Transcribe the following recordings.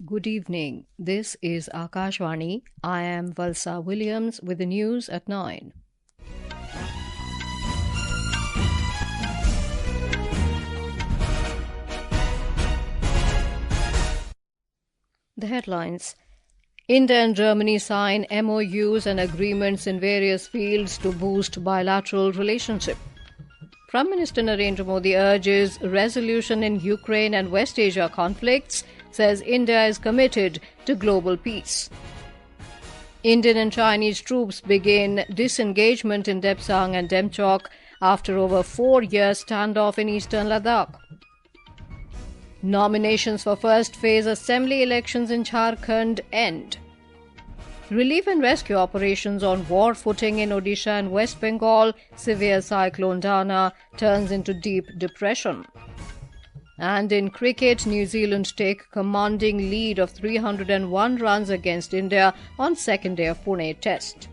Good evening. This is Akashvani. I am Valsa Williams with the news at 9. The headlines. India and Germany sign MoUs and agreements in various fields to boost bilateral relationship. Prime Minister Narendra Modi urges resolution in Ukraine and West Asia conflicts, says India is committed to global peace. Indian and Chinese troops begin disengagement in Depsang and Demchok after over 4-year standoff in eastern Ladakh. Nominations for first phase assembly elections in Jharkhand end. Relief and rescue operations on war footing in Odisha and West Bengal. Severe Cyclone Dana turns into deep depression. And in cricket, New Zealand take commanding lead of 301 runs against India on second day of Pune Test.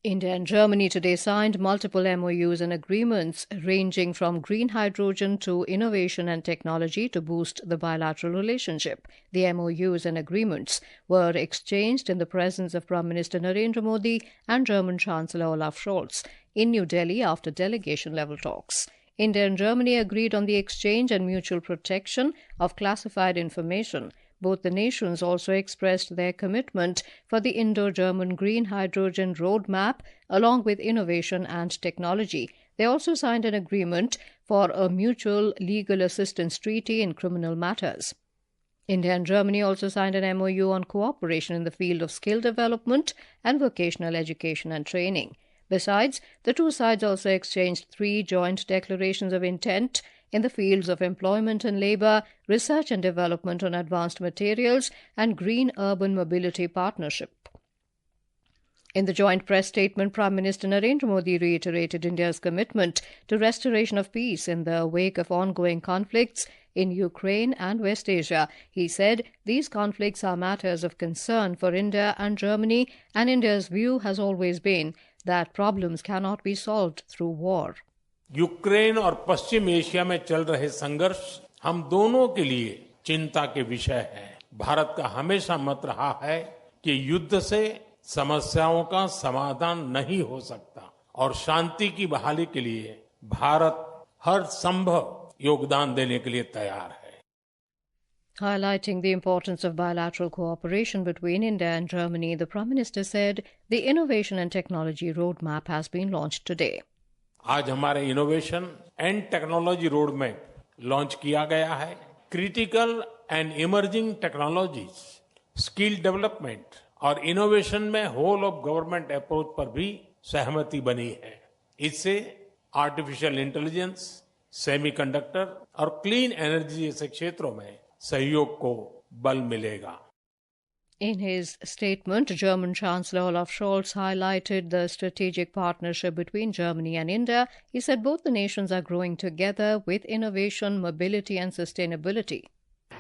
India and Germany today signed multiple MoUs and agreements ranging from green hydrogen to innovation and technology to boost the bilateral relationship. The MoUs and agreements were exchanged in the presence of Prime Minister Narendra Modi and German Chancellor Olaf Scholz in New Delhi after delegation-level talks. India and Germany agreed on the exchange and mutual protection of classified information. Both the nations also expressed their commitment for the Indo-German green hydrogen roadmap along with innovation and technology. They also signed an agreement for a mutual legal assistance treaty in criminal matters. India and Germany also signed an MoU on cooperation in the field of skill development and vocational education and training. Besides, the two sides also exchanged 3 joint declarations of intent in the fields of employment and labour, research and development on advanced materials, and green urban mobility partnership. In the joint press statement, Prime Minister Narendra Modi reiterated India's commitment to restoration of peace in the wake of ongoing conflicts in Ukraine and West Asia. He said these conflicts are matters of concern for India and Germany, and India's view has always been that problems cannot be solved through war. Ukraine और पश्चिम Asia में चल रहे संघर्ष हम दोनों के लिए चिंता के विषय है। भारत का हमेशा मत रहा है कि युद्ध से समस्याओं का समाधान नहीं हो सकता और शांति की बहाली के लिए भारत हर संभव योगदान देने के लिए तैयार है। Highlighting the importance of bilateral cooperation between India and Germany, the Prime Minister said the Innovation and Technology Roadmap has been launched today. आज हमारे innovation and technology road map launch किया गया है। Critical and emerging technologies, skill development और innovation में whole of government approach पर भी सहमति बनी है। इससे आर्टिफिशियल इंटेलिजेंस, सेमीकंडक्टर और क्लीन एनर्जी जैसे क्षेत्रों में सहयोग को बल मिलेगा। In his statement, German Chancellor Olaf Scholz highlighted the strategic partnership between Germany and India. He said both the nations are growing together with innovation, mobility and sustainability.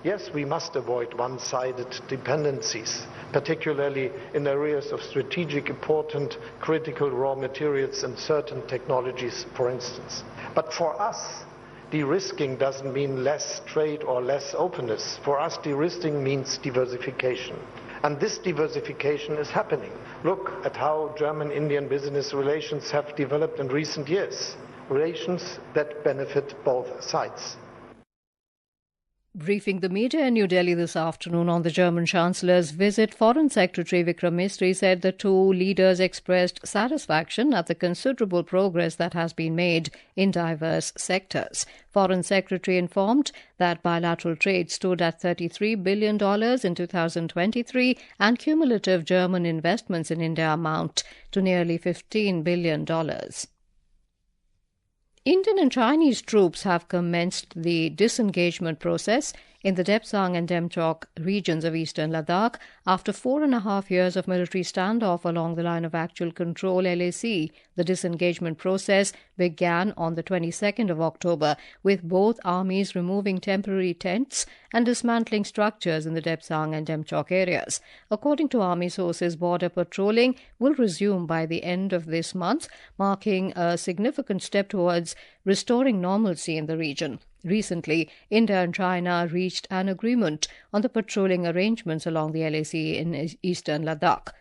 Yes, we must avoid one-sided dependencies, particularly in areas of strategic important critical raw materials and certain technologies, for instance. But for us, de-risking doesn't mean less trade or less openness. For us, de-risking means diversification. And this diversification is happening. Look at how German-Indian business relations have developed in recent years. Relations that benefit both sides. Briefing the media in New Delhi this afternoon on the German Chancellor's visit, Foreign Secretary Vikram Misri said the two leaders expressed satisfaction at the considerable progress that has been made in diverse sectors. Foreign Secretary informed that bilateral trade stood at $33 billion in 2023 and cumulative German investments in India amount to nearly $15 billion. Indian and Chinese troops have commenced the disengagement process in the Depsang and Demchok regions of eastern Ladakh After 4.5 years of military standoff along the line of actual control (LAC), the disengagement process began on the 22nd of October, with both armies removing temporary tents and dismantling structures in the Depsang and Demchok areas. According to army sources, border patrolling will resume by the end of this month, marking a significant step towards restoring normalcy in the region. Recently, India and China reached an agreement on the patrolling arrangements along the LAC in eastern Ladakh.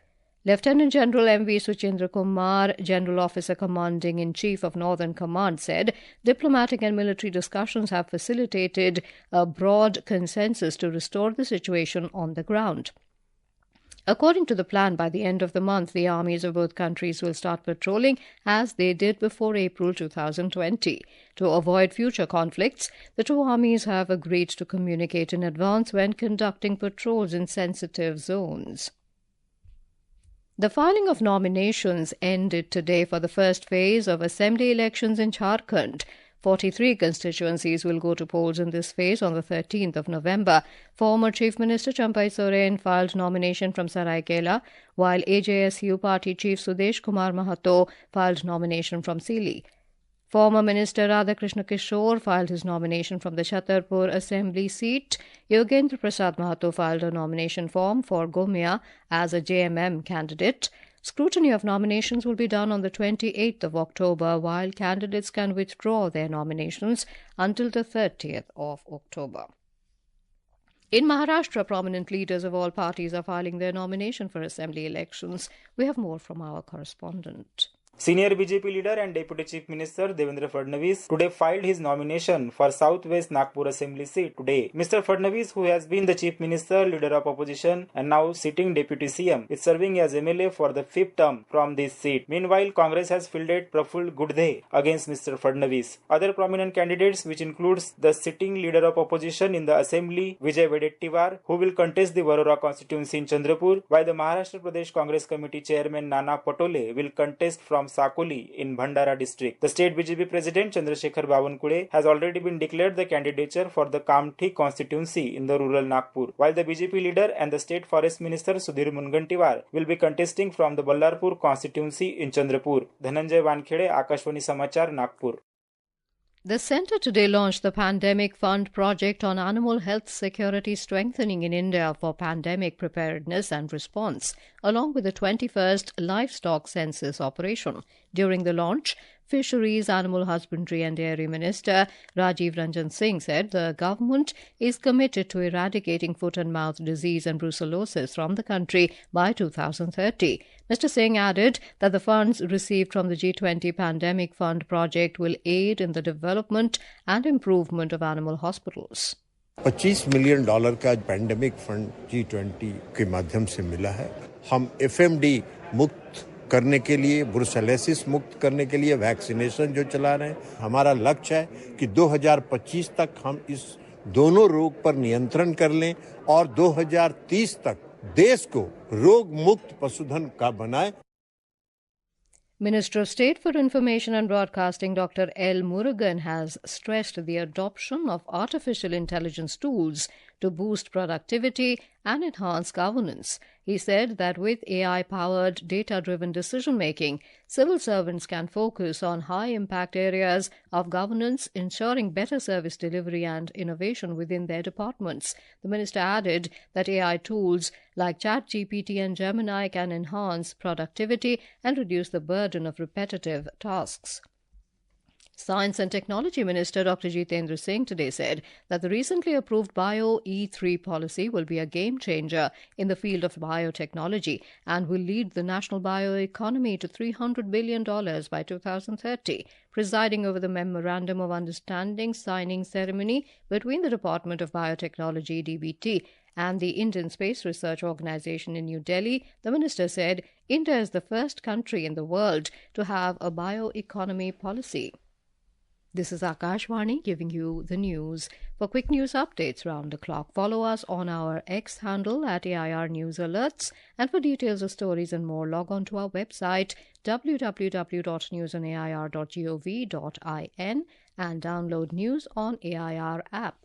Lieutenant General M.V. Suchendra Kumar, General Officer Commanding-in-Chief of Northern Command, said diplomatic and military discussions have facilitated a broad consensus to restore the situation on the ground. According to the plan, by the end of the month, the armies of both countries will start patrolling as they did before April 2020. To avoid future conflicts, the two armies have agreed to communicate in advance when conducting patrols in sensitive zones. The filing of nominations ended today for the first phase of assembly elections in Jharkhand. 43 constituencies will go to polls in this phase on the 13th of November. Former Chief Minister Champai Soren filed nomination from Saraikela, while AJSU Party Chief Sudesh Kumar Mahato filed nomination from Sili. Former Minister Radhakrishna Kishore filed his nomination from the Chhatarpur Assembly seat. Yogendra Prasad Mahato filed a nomination form for Gomia as a JMM candidate. Scrutiny of nominations will be done on the 28th of October, while candidates can withdraw their nominations until the 30th of October. In Maharashtra, prominent leaders of all parties are filing their nomination for assembly elections. We have more from our correspondent. Senior BJP leader and Deputy Chief Minister Devendra Fadnavis today filed his nomination for Southwest Nagpur Assembly seat today. Mr. Fadnavis, who has been the Chief Minister, Leader of Opposition and now sitting Deputy CM, is serving as MLA for the 5th term from this seat. Meanwhile, Congress has fielded Praful Gudde against Mr. Fadnavis. Other prominent candidates, which includes the sitting Leader of Opposition in the Assembly, Vijay Wedettiwar, who will contest the Varora constituency in Chandrapur, while the Maharashtra Pradesh Congress Committee Chairman Nana Patole will contest from Sakoli in Bhandara district. The state BJP President Chandrasekhar Bawankule has already been declared the candidature for the Kamthi constituency in the rural Nagpur, while the BJP leader and the State Forest Minister Sudhir Mungantiwar will be contesting from the Ballarpur constituency in Chandrapur. Dhananjay Wankhede, Akashvani Samachar, Nagpur. The centre today launched the Pandemic Fund project on animal health security strengthening in India for pandemic preparedness and response, along with the 21st livestock census operation. During the launch, Fisheries, Animal Husbandry and Dairy Minister Rajiv Ranjan Singh said the government is committed to eradicating foot and mouth disease and brucellosis from the country by 2030. Mr. Singh added that the funds received from the G20 Pandemic Fund project will aid in the development and improvement of animal hospitals. $25 million का pandemic fund G20 के माध्यम से मिला है. हम FMD मुक्त करने के लिए, ब्रुसेलोसिस मुक्त करने के लिए वैक्सीनेशन जो चला रहे हैं. हमारा लक्ष्य है कि 2025 तक हम इस दोनों रोग पर नियंत्रण कर लें और 2030 तक देश को रोग मुक्त पशुधन का बनाएं. Minister of State for Information and Broadcasting Dr. L. Murugan has stressed the adoption of artificial intelligence tools to boost productivity and enhance governance. He said that with AI-powered, data-driven decision-making, civil servants can focus on high-impact areas of governance, ensuring better service delivery and innovation within their departments. The minister added that AI tools like ChatGPT and Gemini can enhance productivity and reduce the burden of repetitive tasks. Science and Technology Minister Dr. Jitendra Singh today said that the recently approved Bio E3 policy will be a game changer in the field of biotechnology and will lead the national bioeconomy to $300 billion by 2030. Presiding over the Memorandum of Understanding signing ceremony between the Department of Biotechnology DBT and the Indian Space Research Organization in New Delhi, the minister said India is the first country in the world to have a bioeconomy policy. This is Akashvani giving you the news. For quick news updates round the clock, follow us on our X handle at AIR News Alerts. And for details of stories and more, log on to our website www.newsonair.gov.in and download news on AIR app.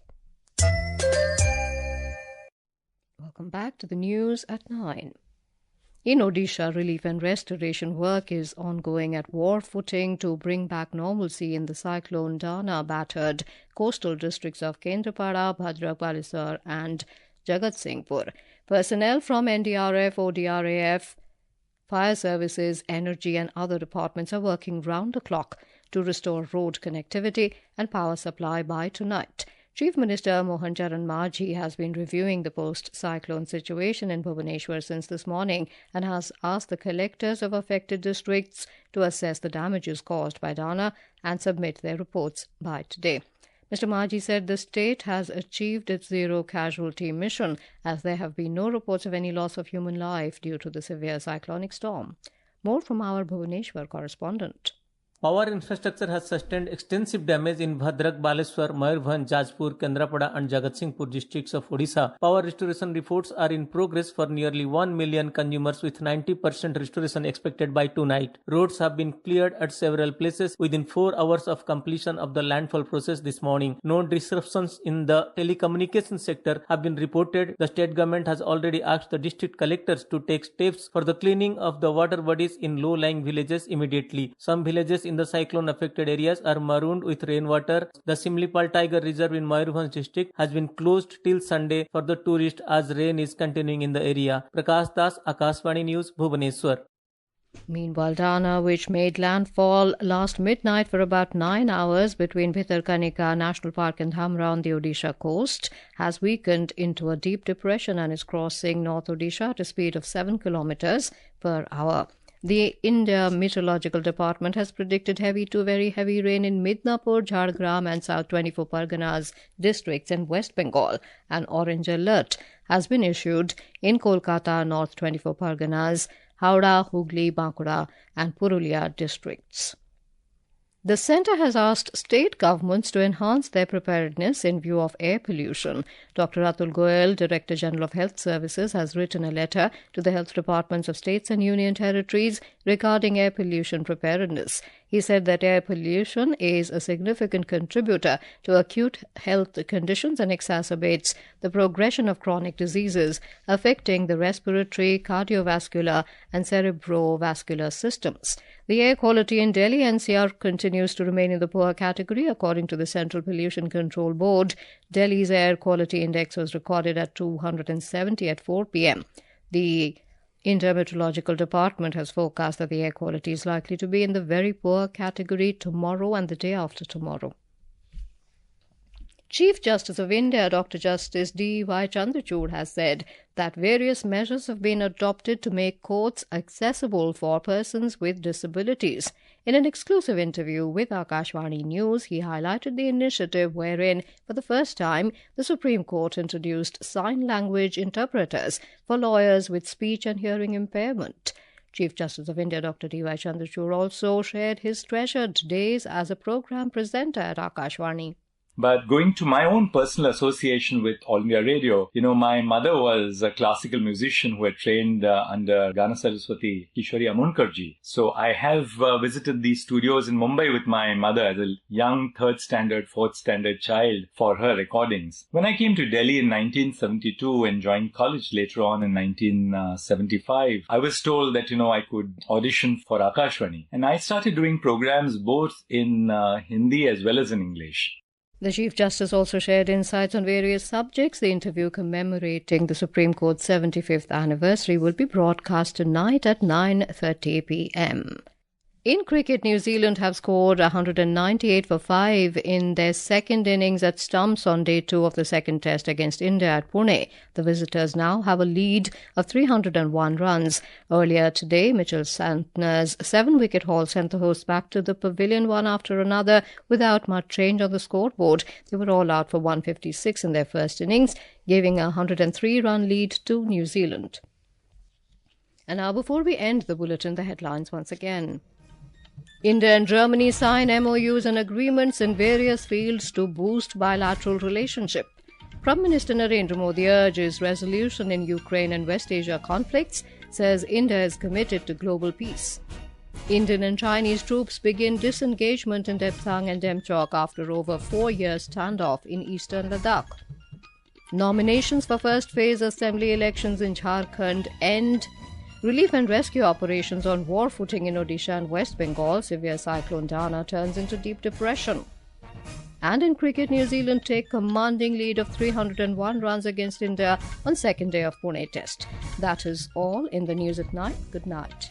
Welcome back to the news at 9. In Odisha, relief and restoration work is ongoing at war footing to bring back normalcy in the Cyclone Dana battered coastal districts of Kendrapada, Bhadrak, Balisar and Jagatsinghpur. Personnel from NDRF, ODRAF, fire services, energy and other departments are working round the clock to restore road connectivity and power supply by tonight. Chief Minister Mohan Maji has been reviewing the post-cyclone situation in Bhubaneswar since this morning and has asked the collectors of affected districts to assess the damages caused by Dana and submit their reports by today. Mr. Maji said the state has achieved its zero casualty mission as there have been no reports of any loss of human life due to the severe cyclonic storm. More from our Bhubaneswar correspondent. Power infrastructure has sustained extensive damage in Bhadrak, Baleswar, Mayurbhanj, Jajpur, Kendrapada and Jagatsinghpur districts of Odisha. Power restoration efforts are in progress for nearly 1 million consumers with 90% restoration expected by tonight. Roads have been cleared at several places within 4 hours of completion of the landfall process this morning. No disruptions in the telecommunications sector have been reported. The state government has already asked the district collectors to take steps for the cleaning of the water bodies in low-lying villages immediately. Some villages in the cyclone-affected areas are marooned with rainwater. The Simlipal Tiger Reserve in Mayurbhanj district has been closed till Sunday for the tourists as rain is continuing in the area. Prakash Das, Akashvani News, Bhubaneswar. Meanwhile, Dana, which made landfall last midnight for about 9 hours between Bhitarkanika National Park and Dhamra on the Odisha coast, has weakened into a deep depression and is crossing North Odisha at a speed of 7 kilometers per hour. The India Meteorological Department has predicted heavy to very heavy rain in Midnapur, Jharkhand and South 24 Parganas districts in West Bengal. An orange alert has been issued in Kolkata, North 24 Parganas, Howrah, Hooghly, Bankura and Purulia districts. The centre has asked state governments to enhance their preparedness in view of air pollution. Dr. Atul Goyal, Director General of Health Services, has written a letter to the health departments of states and union territories regarding air pollution preparedness. He said that air pollution is a significant contributor to acute health conditions and exacerbates the progression of chronic diseases affecting the respiratory, cardiovascular and cerebrovascular systems. The air quality in Delhi NCR continues to remain in the poor category. According to the Central Pollution Control Board, Delhi's air quality index was recorded at 270 at 4 p.m. The India Meteorological Department has forecast that the air quality is likely to be in the very poor category tomorrow and the day after tomorrow. Chief Justice of India, Dr. Justice D.Y. Chandrachud, has said that various measures have been adopted to make courts accessible for persons with disabilities. In an exclusive interview with Akashvani News, he highlighted the initiative wherein, for the first time, the Supreme Court introduced sign language interpreters for lawyers with speech and hearing impairment. Chief Justice of India, Dr. D.Y. Chandrachud, also shared his treasured days as a program presenter at Akashvani. But going to my own personal association with All India Radio, my mother was a classical musician who had trained under Gana Saraswati Kishori Amunkarji. So I have visited these studios in Mumbai with my mother as a young 3rd standard, 4th standard child for her recordings. When I came to Delhi in 1972 and joined college later on in 1975, I was told that, I could audition for Akashvani. And I started doing programs both in Hindi as well as in English. The Chief Justice also shared insights on various subjects. The interview commemorating the Supreme Court's 75th anniversary will be broadcast tonight at 9:30 p.m. In cricket, New Zealand have scored 198 for 5 in their second innings at stumps on day 2 of the second test against India at Pune. The visitors now have a lead of 301 runs. Earlier today, Mitchell Santner's 7-wicket haul sent the hosts back to the pavilion one after another without much change on the scoreboard. They were all out for 156 in their first innings, giving a 103-run lead to New Zealand. And now, before we end the bulletin, the headlines once again. India and Germany sign MoUs and agreements in various fields to boost bilateral relationship. Prime Minister Narendra Modi urges resolution in Ukraine and West Asia conflicts, says India is committed to global peace. Indian and Chinese troops begin disengagement in Depsang and Demchok after over 4 years standoff in eastern Ladakh. Nominations for first phase assembly elections in Jharkhand end. Relief and rescue operations on war footing in Odisha and West Bengal. Severe Cyclone Dana turns into deep depression. And in cricket, New Zealand take commanding lead of 301 runs against India on second day of Pune Test. That is all in the news at night. Good night.